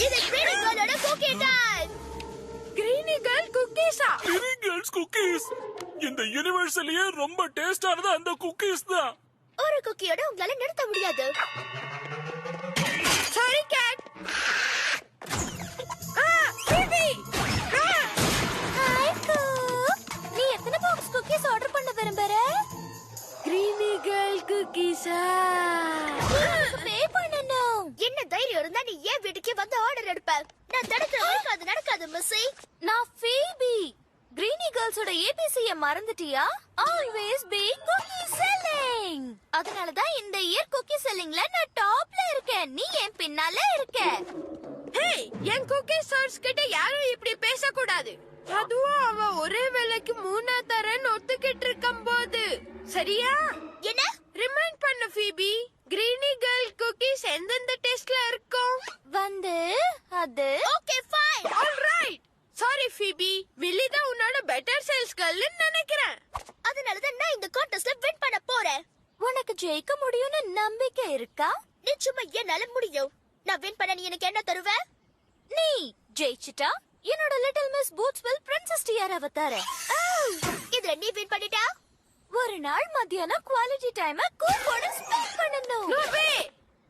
இது கிரீனி கேர்ளோட cookie time. கிரீனி girl குக்கீஸா? கிரீனி girls cookies. இந்த யுனிவர்ஸ்லயே ரொம்ப டேஸ்டானது அந்த குக்கீஸ் தான். ஒரு குக்கியோட உங்களால நிறுத்த முடியாது. Sorry cat. Baby. Hi cook. நீ எத்தனை பாக்ஸ் குக்கீஸ் ஆர்டர் பண்ண விரும்பற? கிரீனி கேர்ள் குக்கீஸா? பே பண்ணனும். என்ன தைரியம் இருந்தா நீ ஏன் வீட்டுக்கு வந்து ஆர்டர் எடுப்ப? நான் தடுக்கிற வரைக்கும் அது நடக்காது மிஸ்ஸி. நான் ஃபீபி. கிரீனி கேர்ள்ஸோட ஏபிசியை மறந்துட்டியா? Always be cookie selling. அதனால தான் இந்த இயர் குக்கி செல்லிங்ல நான் டாப்ல இருக்கேன். நீ என் பின்னால இருக்க. ஹே, என் குக்கி சர்ச் கிட்ட யாரும் இப்படி பேசக்கூடாது. அதுவும் அவ ஒரே வேளைக்கு 3 தரேன்னு ஒத்துக்கிட்டு இருக்கும்போது. சரியா? என்ன? ரிமைண்ட் பண்ணு ஃபீபி. கிரீனி கேர்ள் குக்கீஸ் எந்தெந்த டேஸ்ட்ல இருக்கும்? வந்து அது okay fine. Alright. Sorry Phoebe, Willy தான் உன்னோட பெட்டர் சேல்ஸ் கேர்ள்னு நினைக்கிறேன். அதனால தான் நான் இந்த கான்டெஸ்ட்ல வின் பண்ண போறேன். உனக்கு ஜெயிக்க முடியும்னு நம்பிக்கை இருக்கா? நிச்சயமா என்னால முடியும். நான் வின் பண்ண நீ எனக்கு என்ன தருவ? நீ ஜெயிச்சிட்டா என்னோட லிட்டில் மிஸ் பூட்ஸ்வில் பிரின்சஸ் டியாராவை தரேன். இதுல நீ வின் பண்ணிட்டா ஒரு நாள் மத்தியானம் குவாலிட்டி டைமை கூப்போட ஸ்பெண்ட் பண்ணனும். நோ வே.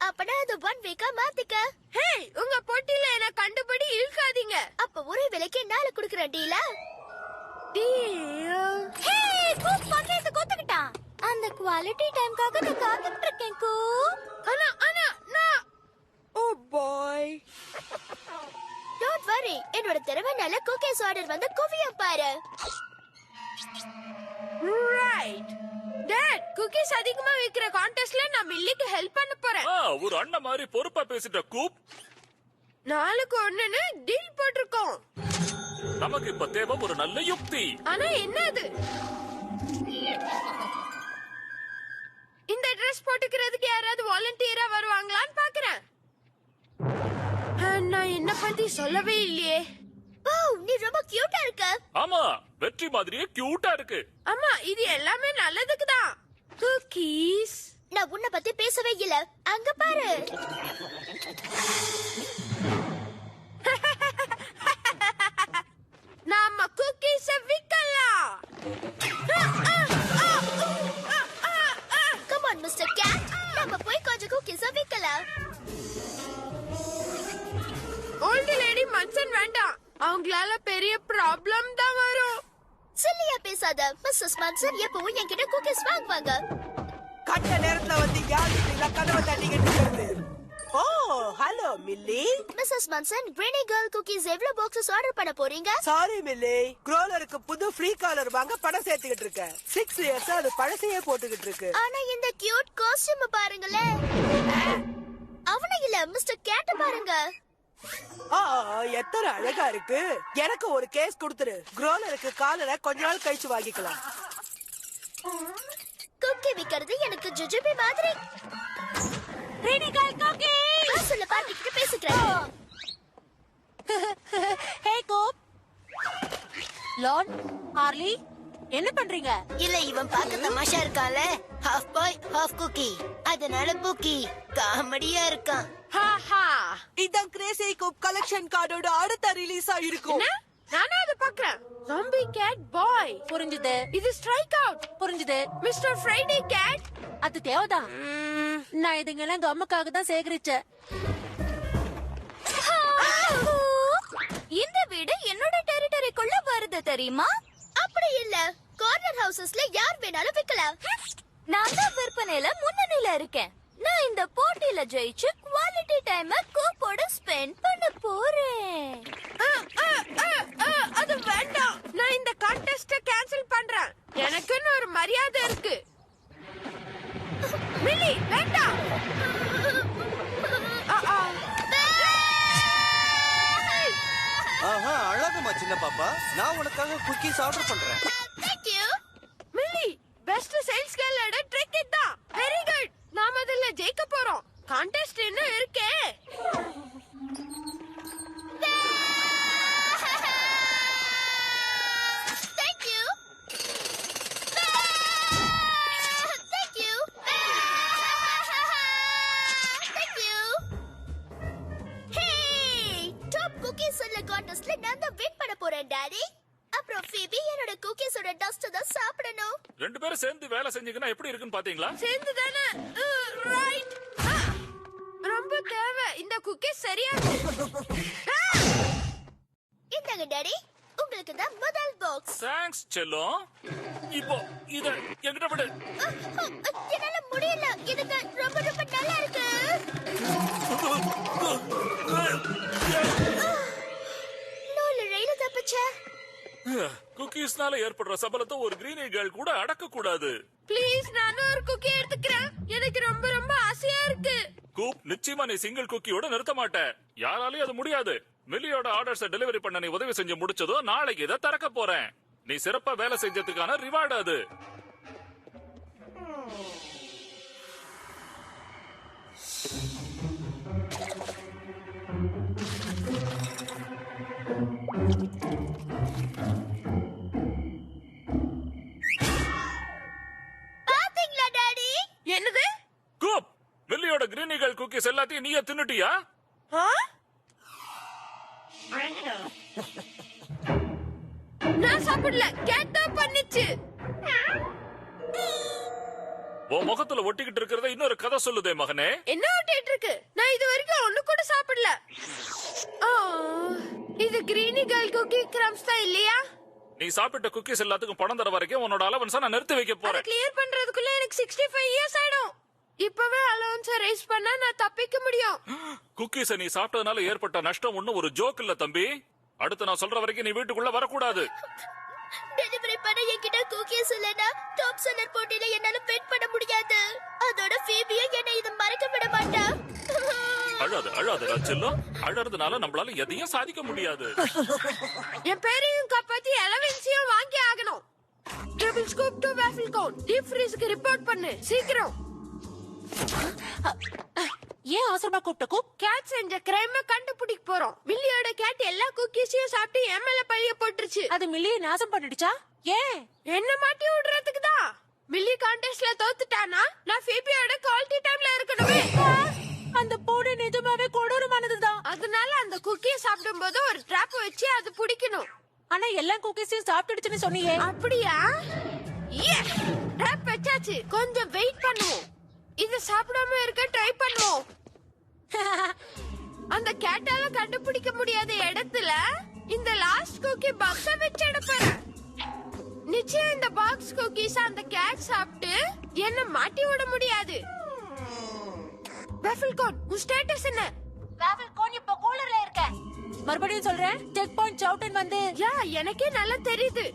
அப்பனா அது 1 வீக்கா மாத்திக்க. ஹே, உங்க போட்டில என்ன கண்டுபடி இழுக்காதீங்க. அப்ப ஒரே விலைக்கு 4 குடுக்குறேன் டீலா. டீல். ஹே, கூப் பக்கெட் கொத்துக்கிட்டான். அந்த குவாலிட்டி டைம்காக நான் காத்துட்டு இருக்கேன் கூப். ஆனா நான் ஓ பாய். Don't worry. என்னோட திறமைனால குக்கீஸ் ஆர்டர் வந்து குவியம் பாரு. ரைட். டாட், குக்கீஸ் அதிகமா விக்கிற கான்டெஸ்ட்ல நான் மில்லிக்கு ஹெல்ப் பண்ண போறேன். ஒரு அண்ணன் மாதிரி பொறுப்பா பேசிட்ட கூப். 4க்கு 1ன்னு டீல் போட்டுருக்கோம். நமக்கு இப்ப தேவை ஒரு நல்ல யுக்தி. ஆனா என்ன அது? இந்த ட்ரெஸ் போட்டுக்கிறதுக்கு யாராவது வாலண்டியரா வருவாங்களான்னு பாக்குறேன். நான் என்ன பத்தி சொல்லவே இல்லையே. ஓ, நீ ரொம்ப கியூட்டா இருக்க. ஆமா, வெற்றி மாதிரியே கியூட்டா இருக்கு. அம்மா, இது எல்லாமே நல்லதுக்கு தான். குக்கீஸ். நான் உன்னை பத்தி பேசவே இல்ல. அங்க பாரு. நாம குக்கீஸ விக்கலாம். Come on Mister Cat. நம்ம போய் கொஞ்சம் குக்கீஸ் விக்கலாம். ஓல்டு லேடி மன்சன் வேண்டாம். அவங்களால பெரிய ப்ராப்ளம் தான் வரும். சில்லியா பேசாத. மிஸ்ஸஸ் மன்சன் எப்பவும் என்கிட்ட குக்கீஸ் வாங்குவாங்க. கட்ட நேரத்துல வந்து யாரு இல்ல கதவை தட்டிக்கிட்டு இருக்குது. ஓ, hello milli. Mrs Manson, கிரீனி girl cookies எவ்வளவு பாக்ஸஸ் ஆர்டர் பண்ண போறீங்க? சாரி மில்லி, க்ரோலருக்கு புது ஃப்ரீ காலர் வாங்க பணம் சேர்த்துக்கிட்டு இருக்கேன். 6 இயர்ஸ் அது பழசையே போட்டுக்கிட்டு இருக்கு. ஆனா இந்த கியூட் காஸ்டியூம் பாருங்களே. அவனை இல்ல, மிஸ்டர் கேட்ட பாருங்க. எத்தனை அழகா இருக்கு. எனக்கு ஒரு கேஸ் கொடுத்துரு. க்ரோலருக்கு காலரை கொஞ்ச நாள் கழிச்சு வாங்கிக்கலாம். குக்கி விக்கிறது எனக்கு ஜுஜுபி மாதிரி. கிரீனி கேர்ள் குக்கீ. சொல்ல பாத்துக்கிட்டு பேசிக்கிறேன். ஹே கோப், லார்ட் ஹார்லி, என்ன பண்றீங்க? இல்ல, இவன் பார்க்க தமாஷா இருக்கான்ல. ஹாஃப் பாய் ஹாஃப் குக்கி, அதனால புக்கி காமெடியா இருக்கான். ஹாஹா. இதான் கிரேசி கோப் கலெக்ஷன் கார்டோட அடுத்த ரிலீஸா இருக்கும். நானும் அதை பாக்குறேன். Zombie cat boy. புரிஞ்சுது. இது ஸ்ட்ரைக் அவுட். புரிஞ்சுது. Mister Friday cat. அது தேவைதான். நான் இதுங்கெல்லாம் கம்முக்காக தான் சேகரிச்சேன். இந்த வீடு என்னோட டெரிட்டரிக்குள்ள வருது தெரியுமா? அப்படி இல்ல, கார்னர் ஹவுசஸ்ல யார் வேணாலும் விக்கலாம். நான் தான் விற்பனையில முன்னணியில இருக்கேன். நான் இந்த போட்டியில ஜெயிச்சு குவாலிட்டி டைம் கூப்போட ஸ்பெண்ட் பண்ண போறேன். அது வேண்டாம். நான் இந்த கான்டெஸ்ட கேன்சல் பண்றேன். எனக்குன்னு ஒரு மரியாதை இருக்கு. மில்லி, வேண்டாம். ஆஹா, அழகுமா சின்ன பாப்பா. நான் உனக்காக குக்கீஸ் ஆர்டர் பண்றேன். Thank you. Millie, best sales கேர்ளோட ட்ரிக் இதான். Very good. நாம அதுல ஜெயிக்க போறோம். கான்டெஸ்ட் இன்னும் இருக்கே. Thank you. சாப்பிடணும். ரெண்டு பேரும் சேர்ந்து வேலை செஞ்சீங்கன்னா எப்படி இருக்குன்னு பாத்தீங்களா? சேர்ந்து தானே ரைட். ரொம்ப தேவை இந்த குக்கீஸ் சரியா இந்தாங்க டாடி, உங்களுக்கு தான் முதல் பாக்ஸ். தேங்க்ஸ் செல்லம். இப்போ இத என்கிட்ட விடு. என்னால முடியல, எனக்கு ரொம்ப ரொம்ப நல்லா இருக்கு. நூலு ரயில தப்பிச்சா. குக்கீஸ்னால ஏற்படுற சபலத்தை ஒரு கிரீனி கேர்ள் கூட அடக்க கூடாது. ப்ளீஸ் நானும் ஒரு குக்கி எடுத்துக்கிறேன். எனக்கு ரொம்ப ரொம்ப ஆசையா இருக்கு. கூப், நிச்சயமா நீ சிங்கிள் குக்கியோட நிறுத்த மாட்ட. யாராலையும் அது முடியாது. மில்லியோட ஆர்டர்ஸ் டெலிவரி பண்ண நீ உதவி செஞ்சு முடிச்சதோ நாளைக்கு இதை திறக்க போறேன். நீ சிறப்பா வேலை செஞ்சதுக்கான ரிவார்டு அது. பாத்தீங்களா டாடி? என்னது? கூப், மில்லியோட கிரீனி கேர்ள் குக்கீஸ் எல்லாத்தையும் நீயே தின்னுட்டியா? நான் சாப்பிடல, கேட் தான் பண்ணிச்சு. உன் முகத்துல ஒட்டிக்கிட்டு இருக்கிறத இன்னொரு கதை சொல்லுதே மகனே. என்ன ஒட்டிட்டு இருக்கு? நான் இது வரைக்கும் ஒண்ணு கூட சாப்பிடல. இது கிரீனி கேர்ள் குக்கி கிரம்ஸ் தான் இல்லையா? நீ சாப்பிட்ட குக்கீஸ் எல்லாத்துக்கும் பணம் தர வரைக்கும் உன்னோட அலவன்ஸா நான் நிறுத்தி வைக்க போறேன். கிளியர் பண்றதுக்குள்ள எனக்கு 65 இயர்ஸ் ஆயிடும். இப்பவே அலவன்ஸ் ரைஸ் பண்ணா நான் தப்பிக்க முடியும். குக்கீஸ நீ சாப்பிட்டதுனால ஏற்பட்ட நஷ்டம் ஒண்ணு ஒரு ஜோக் இல்ல தம்பி. அடுத்து நான் சொல்ற வரைக்கும் நீ வீட்டுக்குள்ள வரக்கூடாது. டெலிவரி பண்ண என்கிட்ட குக்கீஸ் இல்லனா டாப் செல்லர் போட்டியில என்னால வின் பண்ண முடியாது. அதோட ஃபீபியா என்ன இத மறக்க விட மாட்டா. அழாத செல்லம். அழறதுனால நம்மளால எதையும் சாதிக்க முடியாது. என் பேரையும் காப்பாத்தி அலவன்ஸையும் வாங்கி ஆகணும். Table scoop to waffle cone deep ஃப்ரீஸ்க்கு ரிப்போர்ட் பண்ணு சீக்கிரம். ஏன் அவசரமா கூப்பிட்ட கூப்? கேட் செஞ்ச கிரைம் கண்டுபிடிக்க போறோம். மில்லியோட கேட் எல்லா குக்கீஸையும் சாப்பிட்டு என் மேல பழிய போட்டுருச்சு. அது மில்லியை நாசம் பண்ணிடுச்சா? ஏன்? என்ன மாட்டி விடுறதுக்கு தான். மில்லி கான்டெஸ்ட்ல தோத்துட்டானா நான் ஃபீபியோட குவாலிட்டி டைம்ல இருக்கணுமே. அந்த பூனை நிஜமாவே கொடூரமானதுதான். அதனால அந்த குக்கியை சாப்பிடும்போது ஒரு ட்ராப் வச்சு அது பிடிக்கணும். ஆனா எல்லா குக்கீஸையும் சாப்பிட்டுடுச்சுன்னு சொன்னியே. அப்படியா? ட்ராப் வச்சாச்சு. கொஞ்சம் வெயிட் பண்ணுவோம். இத சாப்பிடாம இருக்க ட்ரை பண்ணுவோம். அந்த கேட்டால கண்டுபிடிக்க முடியாத இடத்துல இந்த லாஸ்ட் குக்கி பாக்ஸ வச்சு எடுப்பேன். நிச்சயம் இந்த பாக்ஸ் குக்கீஸ் அந்த கேட் சாப்பிட்டு என்ன மாட்டி விட முடியாது. வாஃபிள் கோன், உன் ஸ்டேட்டஸ் என்ன? வாஃபிள் கோன் இப்ப கூலர்ல இருக்க. மறுபடியும் சொல்றேன், செக் பாயிண்ட் சவுட்டன் வந்து. யா, எனக்கே நல்லா தெரியுது.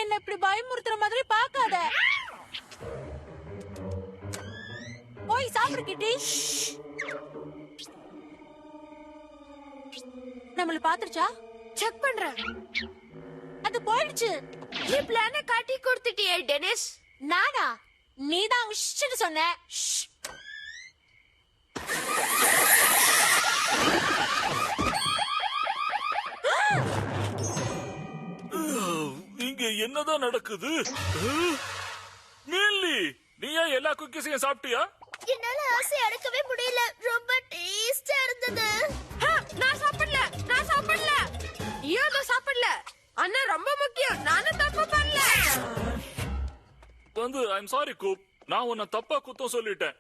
என்ன இப்படி பயமுறுத்துற மாதிரி பாக்காத. போய் சாப்பிடு கிட்டி. நம்மள பாத்துச்சா? செக் பண்றேன். அது போயிடுச்சு. நீ பிளான காட்டி கொடுத்துட்டியே டெனிஸ். நானா? நீதான் உஷ்ன்னு சொன்ன. இங்க என்னதான் நடக்குது? மில்லி, நீ ஏன் எல்லா குக்கீஸையும் சாப்பிட்டியா? என்னால ஆசை அடக்கவே முடியல. ரொம்ப டேஸ்டா இருந்தது. நான் சாப்பிடல. சாப்பிடல. அண்ணா ரொம்ப முக்கியம். நானும் தப்பு பண்ணல. ஐம் சாரி கூப். நான் உன்னை தப்பா குத்தம் சொல்லிட்டேன்.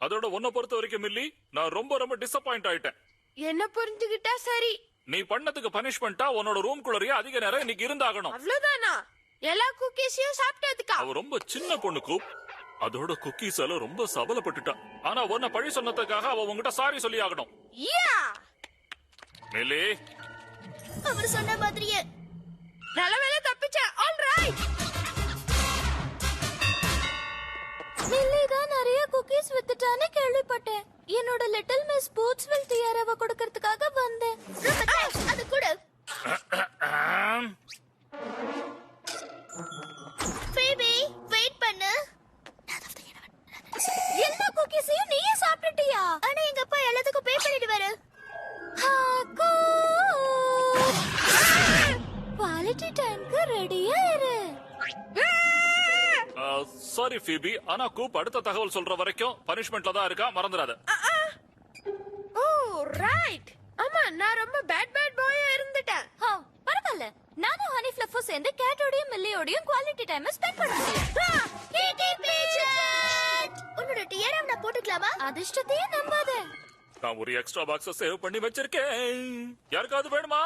அதோட உன்னை பொறுத்த வரைக்கும் மில்லி, நான் ரொம்ப ரொம்ப டிசப்பாயிண்ட் ஆயிட்டேன். என்ன புரிஞ்சுகிட்டா சரி. நீ பண்ணதுக்கு பனிஷ்மெண்டா உன்னோட ரூம் குள்ளறையே அதிக நேரம் இன்னைக்கு இருந்தாகணும். அவ்வளவுதானா? எல்லா குக்கீஸையும் சாப்பிட்டதுக்கா? அவ ரொம்ப சின்ன பொண்ணு கூப். அதோட குக்கீஸ் எல்லாம் ரொம்ப சபலப்பட்டுட்டான். ஆனா உன்னை பழி சொன்னதுக்காக அவ உங்ககிட்ட சாரி சொல்லி ஆகணும். மில்லி, அவர் சொன்ன மாதிரியே நல்ல வேளை தப்பிச்சேன். ஆல்ரைட். மில்லி தான் நிறைய குக்கீஸ் வித்துட்டானே கேள்விப்பட்டேன். என்னோட லிட்டில் மிஸ் பூட்ஸ்வில் டியாராவை கொடுக்கறதுக்காக வந்தேன். அது கூட பேபி வெயிட் பண்ணு. எல்லா குக்கீஸையும் நீயே சாப்பிட்டுட்டியா? ஆனா எங்க அப்பா எல்லாத்துக்கும் பே பண்ணிடுவாரு. குவாலிட்டி டைம்க்கு ரெடியா இரு. சாரி ஃபீபி, ஆனா கூப் அடுத்த தகவல் சொல்ற வரைக்கும் பனிஷ்மெண்ட்ல தான் இருக்கா, மறந்துடாத. ஓ ரைட். ஆமா, நான் ரொம்ப பேட் பாயா இருந்துட்டேன். பரவாயில்ல, நானும் ஹனி ஃபிளஃபும் சேர்ந்து கேட்டோடையும் மில்லியோடையும் குவாலிட்டி டைம் ஸ்பெண்ட் பண்ண முடியும். உன்னோட டியரம் நான் போட்டுக்கலாமா? அதிர்ஷ்டத்தையே நம்பாத. நான் ஒரு எக்ஸ்ட்ரா பாக்ஸ் சேவ் பண்ணி வச்சிருக்கேன். யாருக்காவது வேணுமா?